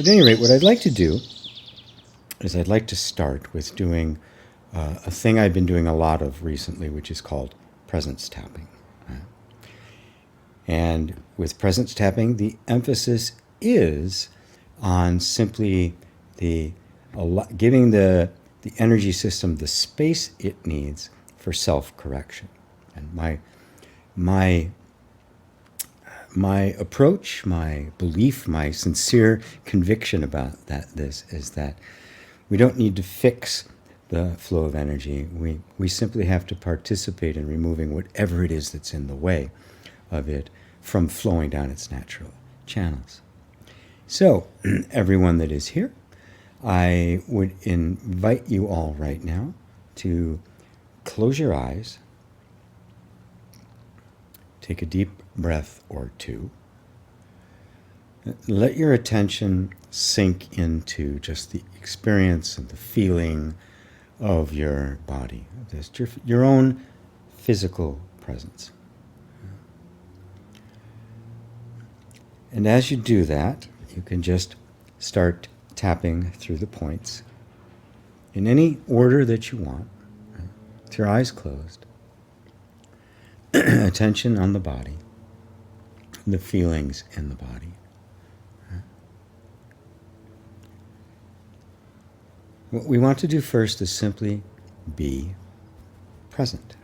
So at any rate, what I'd like to do is I'd like to start with doing a thing I've been doing a lot of recently, which is called presence tapping. And with presence tapping, the emphasis is on simply giving the energy system the space it needs for self-correction. And my approach, my belief, my sincere conviction about this is that we don't need to fix the flow of energy. We simply have to participate in removing whatever it is that's in the way of it from flowing down its natural channels. So, everyone that is here, I would invite you all right now to close your eyes, take a deep breath or two, let your attention sink into just the experience and the feeling of your body, just your own physical presence. And as you do that, you can just start tapping through the points in any order that you want, with your eyes closed, attention on the body, the feelings in the body. What we want to do first is simply be present.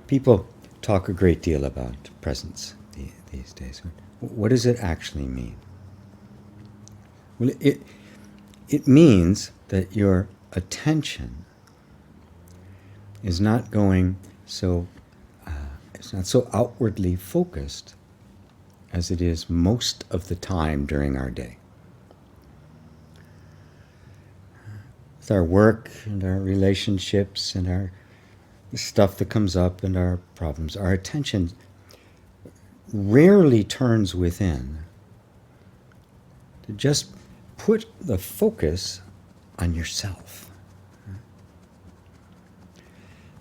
People talk a great deal about presence these days. What does it actually mean? Well, it means that your attention is not going so, it's not so outwardly focused as it is most of the time during our day. With our work and our relationships and our stuff that comes up and our problems, our attention rarely turns within to just put the focus on yourself,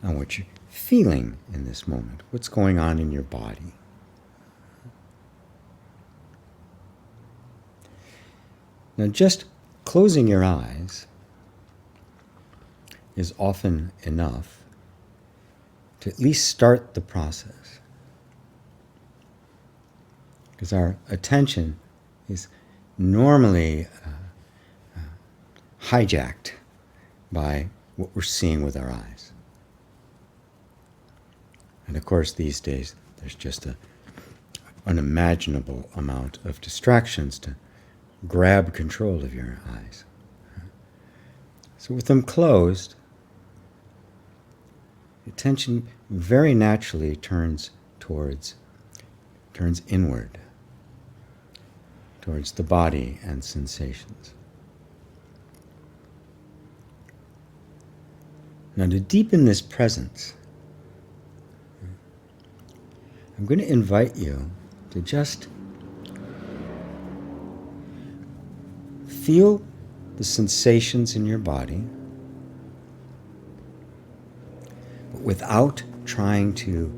on what you're feeling in this moment, what's going on in your body. Now, just closing your eyes is often enough to at least start the process, because our attention is normally hijacked by what we're seeing with our eyes. And of course, these days, there's just an unimaginable amount of distractions to grab control of your eyes. So with them closed, attention very naturally turns inward, towards the body and sensations. Now, to deepen this presence, I'm going to invite you to just feel the sensations in your body, but without trying to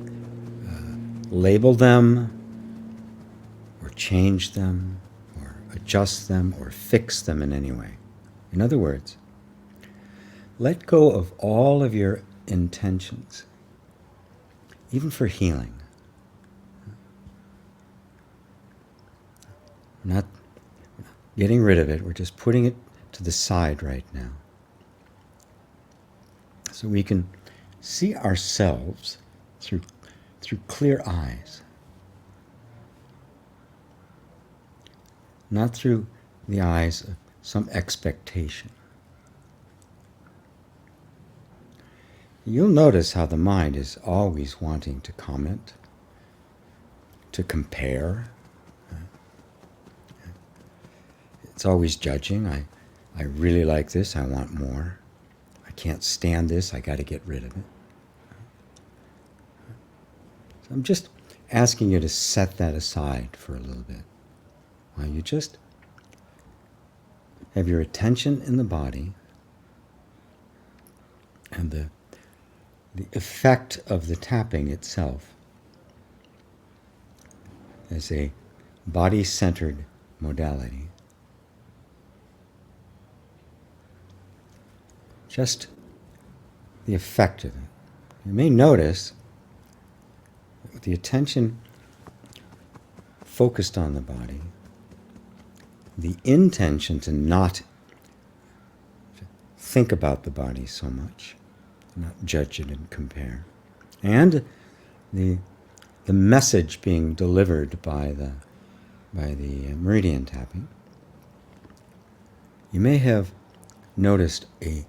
label them or change them or adjust them or fix them in any way. In other words, let go of all of your intentions, even for healing. We're not getting rid of it, we're just putting it to the side right now. So we can see ourselves through clear eyes, not through the eyes of some expectation. You'll notice how the mind is always wanting to comment, to compare. It's always judging. I really like this, I want more. I can't stand this, I got to get rid of it. So I'm just asking you to set that aside for a little bit, while you just have your attention in the body and the effect of the tapping itself as a body-centered modality. Just the effect of it. You may notice with the attention focused on the body, the intention to not think about the body so much, not judge it and compare, and the message being delivered by the meridian tapping, you may have noticed a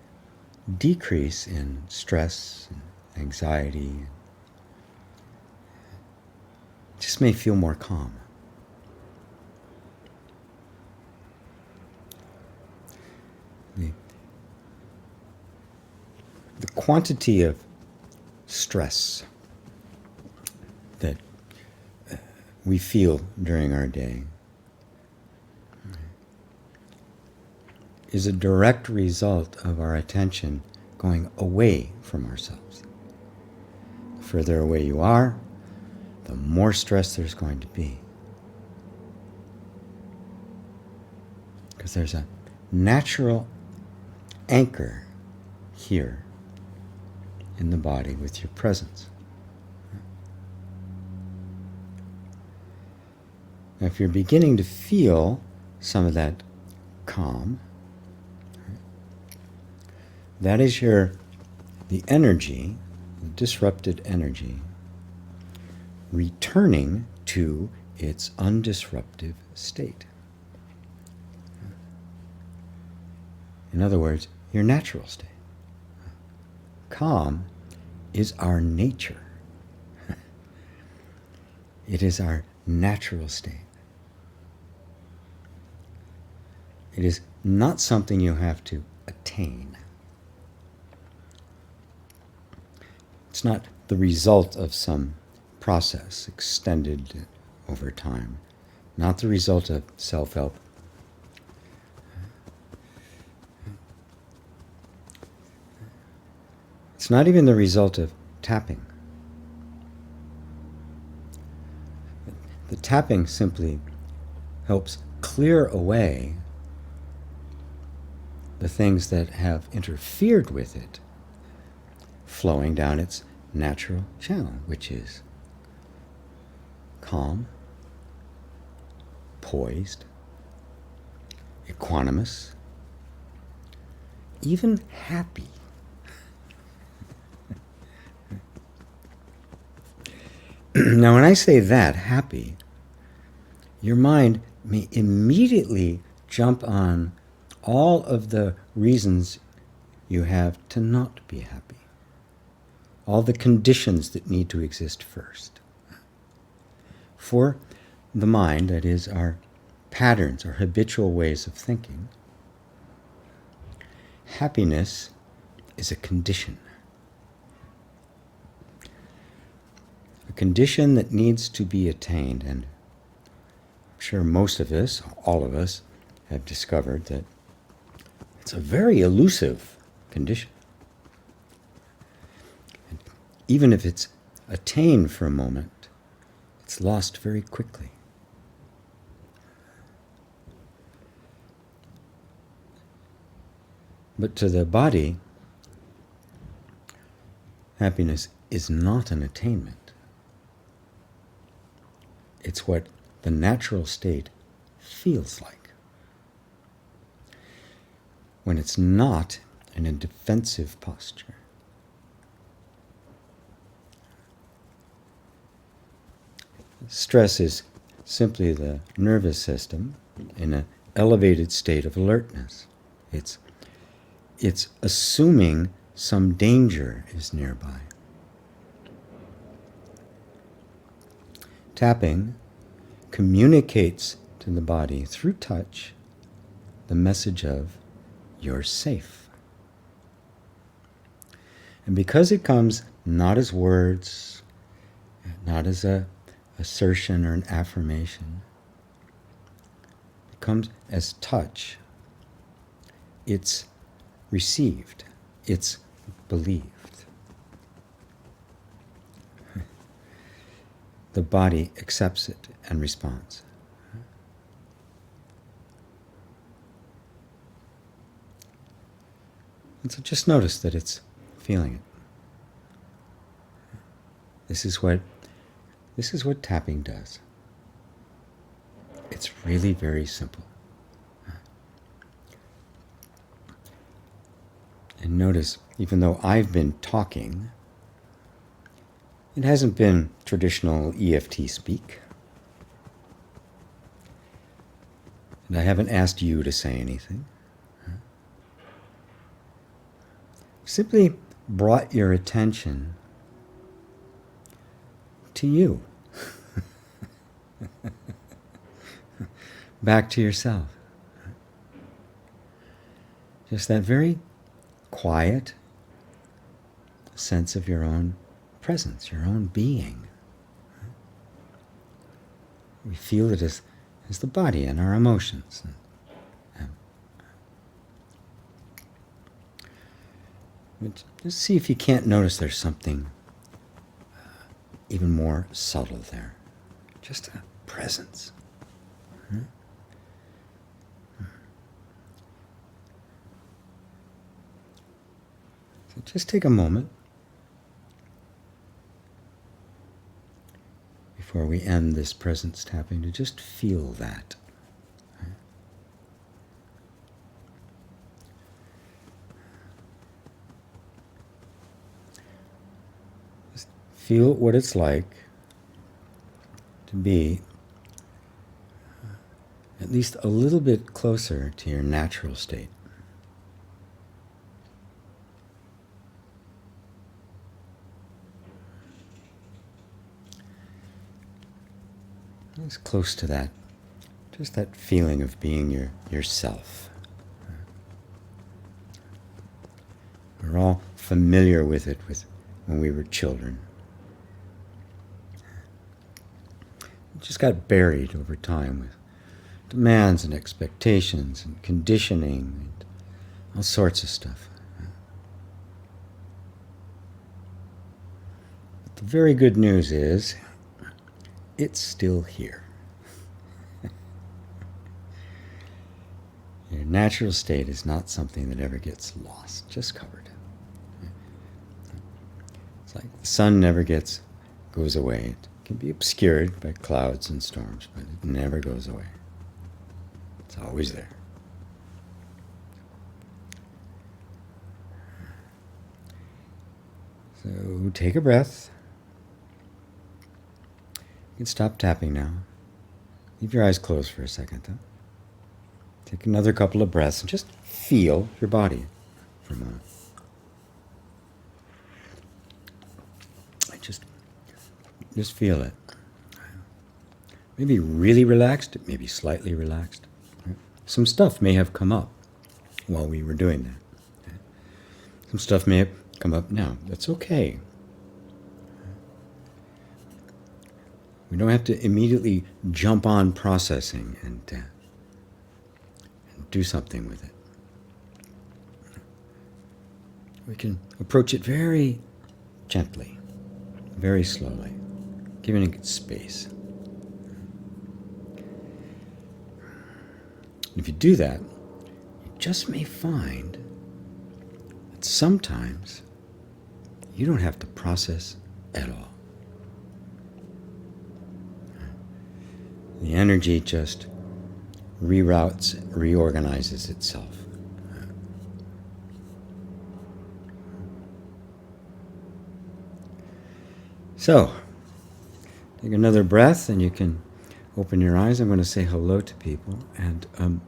decrease in stress and anxiety. Just may feel more calm. The quantity of stress that we feel during our day is a direct result of our attention going away from ourselves. The further away you are, the more stress there's going to be. Because there's a natural anchor here in the body with your presence. Now, if you're beginning to feel some of that calm, that is the energy, the disrupted energy, returning to its undisruptive state. In other words, your natural state. Calm is our nature. It is our natural state. It is not something you have to attain. It's not the result of some process extended over time, not the result of self-help. It's not even the result of tapping. The tapping simply helps clear away the things that have interfered with it flowing down its natural channel, which is calm, poised, equanimous, even happy. Now, when I say that, happy, your mind may immediately jump on all of the reasons you have to not be happy, all the conditions that need to exist first. For the mind, that is our patterns, our habitual ways of thinking, happiness is a condition. A condition that needs to be attained, and I'm sure most of us, all of us, have discovered that it's a very elusive condition. And even if it's attained for a moment, it's lost very quickly. But to the body, happiness is not an attainment. It's what the natural state feels like. When it's not in a defensive posture. Stress is simply the nervous system in an elevated state of alertness. It's assuming some danger is nearby. Tapping communicates to the body through touch the message of you're safe. And because it comes not as words, not as a assertion or an affirmation, it comes as touch. It's received. It's believed. The body accepts it and responds. And so just notice that it's feeling it. This is what tapping does. It's really very simple. And notice, even though I've been talking, it hasn't been traditional EFT speak. And I haven't asked you to say anything. Simply brought your attention to you. Back to yourself. Just that very quiet sense of your own presence, your own being. We feel it as the body and our emotions. Just see if you can't notice there's something even more subtle there. Just a presence. So just take a moment before we end this presence tapping to just feel that. Just feel what it's like to be at least a little bit closer to your natural state. It's close to that, just that feeling of being yourself. We're all familiar with it when we were children. It just got buried over time with demands and expectations and conditioning and all sorts of stuff. But the very good news is, it's still here. Your natural state is not something that ever gets lost, just covered. It's like the sun never goes away. It can be obscured by clouds and storms, but it never goes away. It's always there. So take a breath. You can stop tapping now. Leave your eyes closed for a second, though. Take another couple of breaths and just feel your body for a moment. Just feel it. Maybe really relaxed, maybe slightly relaxed. Some stuff may have come up while we were doing that. Some stuff may have come up now. That's okay. We don't have to immediately jump on processing and do something with it. We can approach it very gently, very slowly, giving it space. And if you do that, you just may find that sometimes you don't have to process at all. The energy just reroutes, reorganizes itself. So, take another breath and you can open your eyes. I'm going to say hello to people. And